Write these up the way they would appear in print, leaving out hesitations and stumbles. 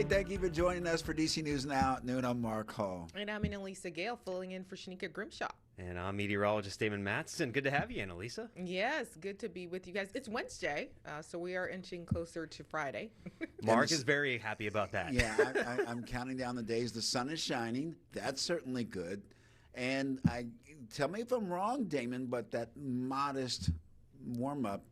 right, thank you for joining us for DC News Now at noon. I'm Mark Hall. And I'm Annalisa Gale, filling in for Shanika Grimshaw. And I'm meteorologist Damon Mattson. Good to have you, Annalisa. Yes, good to be with you guys. It's Wednesday, so we are inching closer to Friday. Mark is very happy about that. Yeah, I'm counting down the days. The sun is shining. That's certainly good. And tell me if I'm wrong, Damon, but that modest warm-up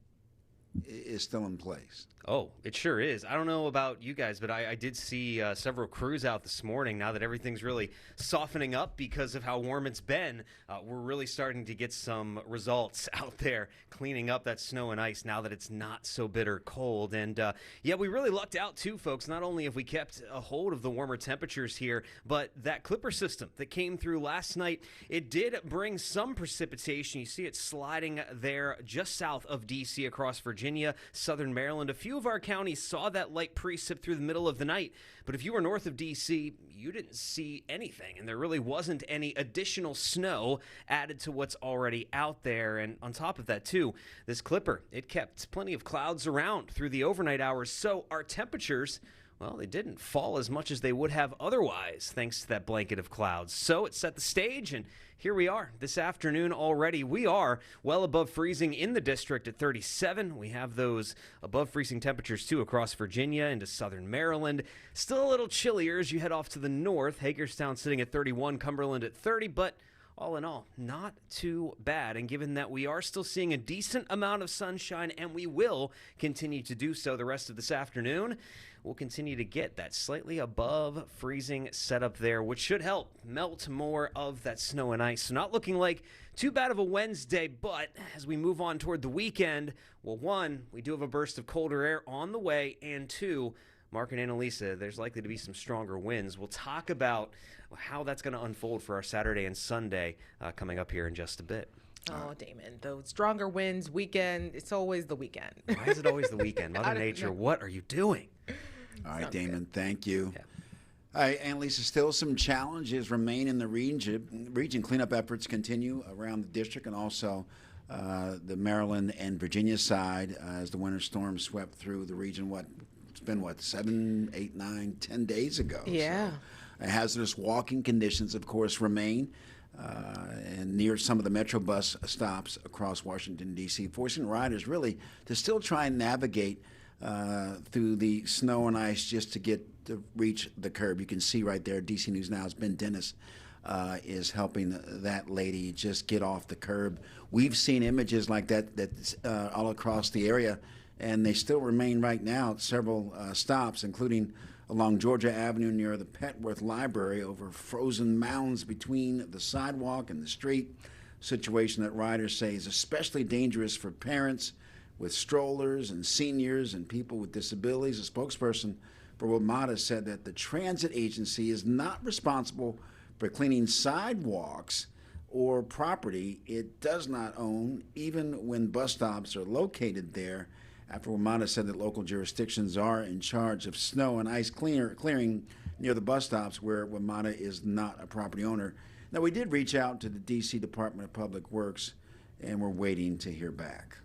is still in place. Oh, it sure is. I don't know about you guys, but I did see several crews out this morning. Now that everything's really softening up because of how warm it's been, we're really starting to get some results out there cleaning up that snow and ice now that it's not so bitter cold. And yeah, we really lucked out too, folks. Not only have we kept a hold of the warmer temperatures here, but that Clipper system that came through last night, it did bring some precipitation. You see it sliding there just south of D.C. across Virginia, southern Maryland. A few of our counties saw that light precip through the middle of the night, but if you were north of D.C., you didn't see anything, and there really wasn't any additional snow added to what's already out there. And on top of that, too, this Clipper, it kept plenty of clouds around through the overnight hours, so our temperatures, well, they didn't fall as much as they would have otherwise, thanks to that blanket of clouds. So it set the stage, and here we are this afternoon already. We are well above freezing in the district at 37. We have those above freezing temperatures, too, across Virginia into southern Maryland. Still a little chillier as you head off to the north. Hagerstown sitting at 31, Cumberland at 30, but all in all, not too bad. And given that we are still seeing a decent amount of sunshine, and we will continue to do so the rest of this afternoon, we'll continue to get that slightly above freezing setup there, which should help melt more of that snow and ice. So not looking like too bad of a Wednesday, but as we move on toward the weekend, well, one, we do have a burst of colder air on the way, and two, Mark and Annalisa, there's likely to be some stronger winds. We'll talk about how that's going to unfold for our Saturday and Sunday coming up here in just a bit. Oh, Damon, those stronger winds, weekend, it's always the weekend. Why is it always the weekend? Mother Nature, what are you doing? All right, Sounds Damon, good. thank you. Yeah. All right, Annalisa, still some challenges remain in the region. Cleanup efforts continue around the district and also the Maryland and Virginia side as the winter storm swept through the region. It's been 7, 8, 9, 10 days ago. Yeah. So, hazardous walking conditions, of course, remain and near some of the Metro bus stops across Washington, D.C., forcing riders really to still try and navigate through the snow and ice just to reach the curb. You can see right there, DC News Now's Ben Dennis is helping that lady just get off the curb. We've seen images like that all across the area, and they still remain right now at several stops, including along Georgia Avenue near the Petworth Library over frozen mounds between the sidewalk and the street. Situation that riders say is especially dangerous for parents with strollers and seniors and people with disabilities. A spokesperson for WMATA said that the transit agency is not responsible for cleaning sidewalks or property it does not own, even when bus stops are located there, after WMATA said that local jurisdictions are in charge of snow and ice clearing near the bus stops where WMATA is not a property owner. Now, we did reach out to the D.C. Department of Public Works, and we're waiting to hear back.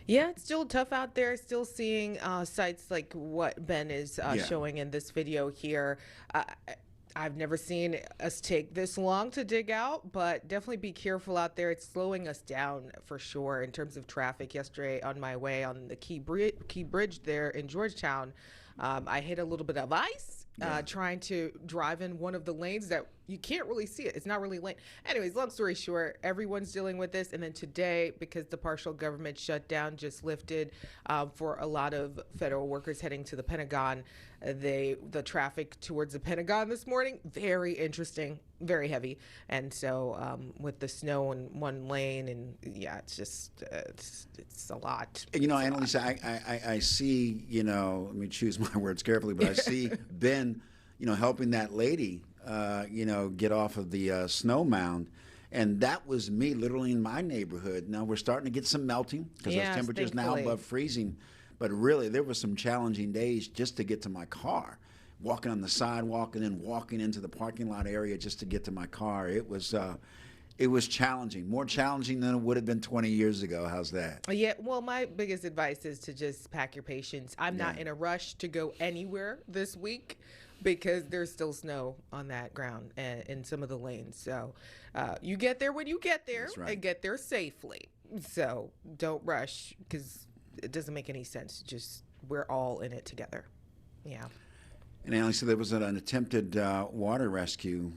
Yeah, it's still tough out there. Still seeing sites like what Ben is showing in this video here. I've never seen us take this long to dig out, but definitely be careful out there. It's slowing us down for sure in terms of traffic. Yesterday on my way on the Key Bridge there in Georgetown, I hit a little bit of ice trying to drive in one of the lanes that you can't really see it. It's not really lane. Anyways, long story short, everyone's dealing with this. And then today, because the partial government shutdown just lifted for a lot of federal workers heading to the Pentagon, the traffic towards the Pentagon this morning, very interesting, very heavy. And so with the snow in one lane, and yeah, it's just, it's a lot. You know, Annalisa, I see, let me choose my words carefully, but I see Ben, helping that lady, get off of the snow mound. And that was me literally in my neighborhood. Now we're starting to get some melting because those temperatures now above freezing. But really, there were some challenging days just to get to my car, walking on the sidewalk and then walking into the parking lot area just to get to my car. It was It was challenging, more challenging than it would have been 20 years ago. How's that? Yeah, well, my biggest advice is to just pack your patience. I'm not in a rush to go anywhere this week because there's still snow on that ground and in some of the lanes. So you get there when you get there and get there safely. So don't rush because it doesn't make any sense. Just we're all in it together. Yeah. And Annalise, so there was an attempted water rescue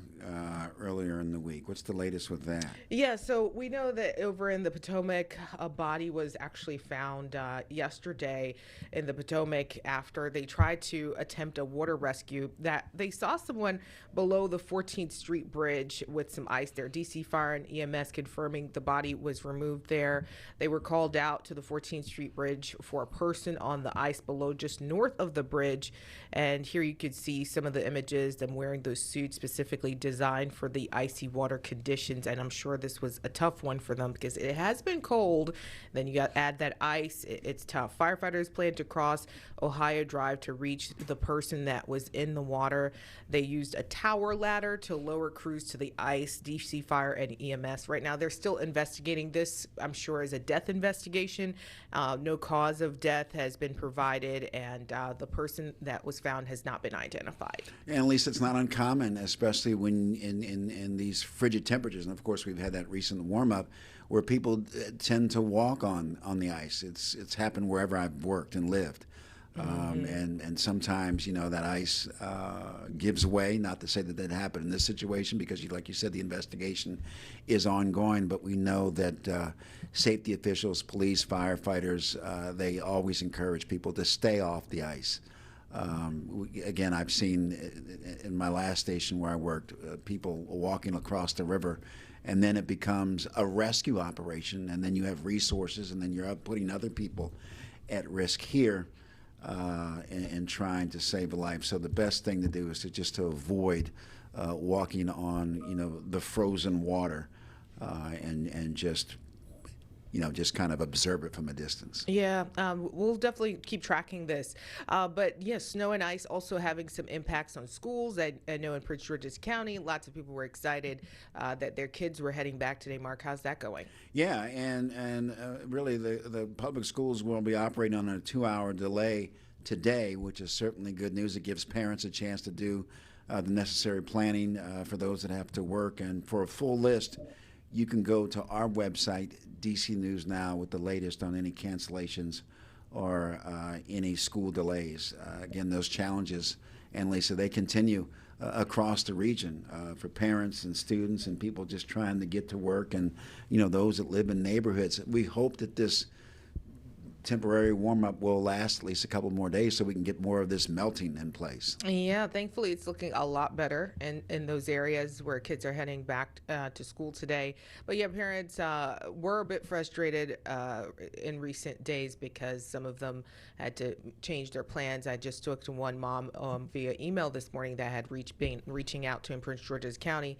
earlier in the week. What's the latest with that? Yeah, so we know that over in the Potomac, a body was actually found yesterday in the Potomac after they tried to attempt a water rescue. That they saw someone below the 14th Street Bridge with some ice there. DC Fire and EMS confirming the body was removed there. They were called out to the 14th Street Bridge for a person on the ice below, just north of the bridge. And here you could see some of the images, them wearing those suits specifically designed for the icy water conditions. And I'm sure this was a tough one for them because it has been cold. Then you got add that ice. It's tough. Firefighters plan to cross Ohio Drive to reach the person that was in the water. They used a tower ladder to lower crews to the ice. DC Fire and EMS. Right now, they're still investigating this. I'm sure is a death investigation. No cause of death has been provided, and the person that was found has not been identified. And at least it's not uncommon, especially when in these frigid temperatures. And of course, we've had that recent warm up where people tend to walk on the ice. It's happened wherever I've worked and lived. And sometimes, that ice gives way. Not to say that that happened in this situation because, like you said, the investigation is ongoing. But we know that safety officials, police, firefighters, they always encourage people to stay off the ice. Again, I've seen in my last station where I worked, people walking across the river, and then it becomes a rescue operation, and then you have resources, and then you're putting other people at risk here. And trying to save a life. So the best thing to do is to avoid walking on, the frozen water, and just kind of observe it from a distance. Yeah, we'll definitely keep tracking this. But yes, snow and ice also having some impacts on schools. I know in Prince George's County, lots of people were excited that their kids were heading back today. Mark, how's that going? Yeah, and really the public schools will be operating on a 2-hour delay today, which is certainly good news. It gives parents a chance to do the necessary planning for those that have to work. And for a full list, you can go to our website, DC News Now, with the latest on any cancellations or any school delays. Again, those challenges, and Lisa, they continue across the region for parents and students and people just trying to get to work, and those that live in neighborhoods. We hope that this temporary warm-up will last at least a couple more days so we can get more of this melting in place. Yeah, thankfully it's looking a lot better in those areas where kids are heading back to school today. But yeah, parents were a bit frustrated in recent days because some of them had to change their plans. I just talked to one mom via email this morning that had been reaching out to in Prince George's County.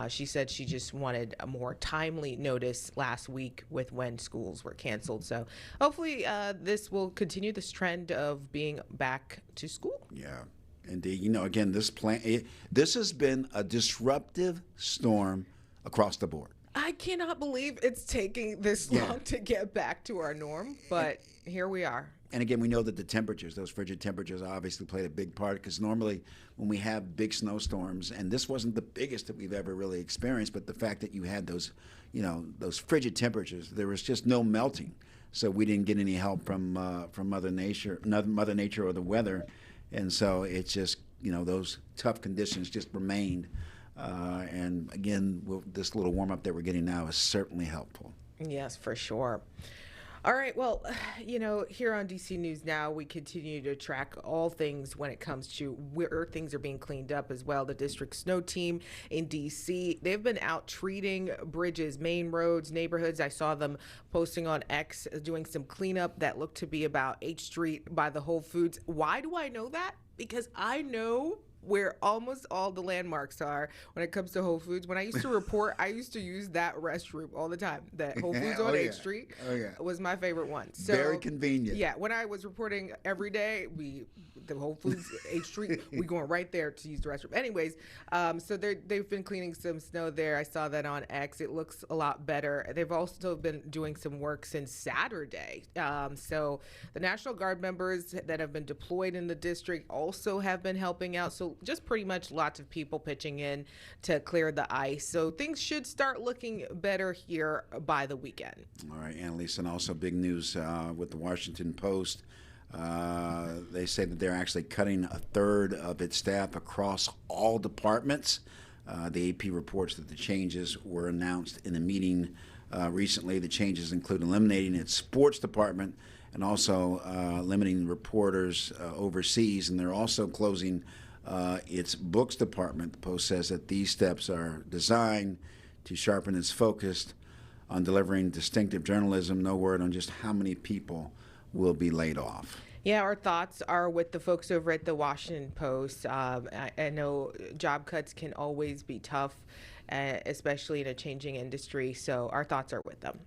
She said she just wanted a more timely notice last week with when schools were canceled. So hopefully this will continue this trend of being back to school. Yeah, indeed. Again, this has been a disruptive storm across the board. I cannot believe it's taking this long to get back to our norm, but here we are. And again, we know that the temperatures, those frigid temperatures, obviously played a big part because normally when we have big snowstorms, and this wasn't the biggest that we've ever really experienced, but the fact that you had those, those frigid temperatures, there was just no melting. So we didn't get any help from Mother Nature or the weather, and so it's just those tough conditions just remained. And again, this little warm up that we're getting now is certainly helpful. Yes, for sure. All right. Well, here on DC News Now, we continue to track all things when it comes to where things are being cleaned up as well. The district snow team in DC, they've been out treating bridges, main roads, neighborhoods. I saw them posting on X doing some cleanup that looked to be about H Street by the Whole Foods. Why do I know that? Because I know where almost all the landmarks are when it comes to Whole Foods. When I used to report, I used to use that restroom all the time. That Whole Foods on 8th Street was my favorite one. So, very convenient. Yeah, when I was reporting every day, the Whole Foods 8th Street, we going right there to use the restroom. Anyways, so they've been cleaning some snow there. I saw that on X. It looks a lot better. They've also been doing some work since Saturday. So the National Guard members that have been deployed in the district also have been helping out. So just pretty much lots of people pitching in to clear the ice. So things should start looking better here by the weekend. All right, Annalise, and also big news with the Washington Post. They say that they're actually cutting a third of its staff across all departments. The AP reports that the changes were announced in a meeting recently. The changes include eliminating its sports department and also limiting reporters overseas, and they're also closing its books department. The Post says that these steps are designed to sharpen its focus on delivering distinctive journalism. No word on just how many people will be laid off. Yeah, our thoughts are with the folks over at the Washington Post. I know job cuts can always be tough, especially in a changing industry. So our thoughts are with them.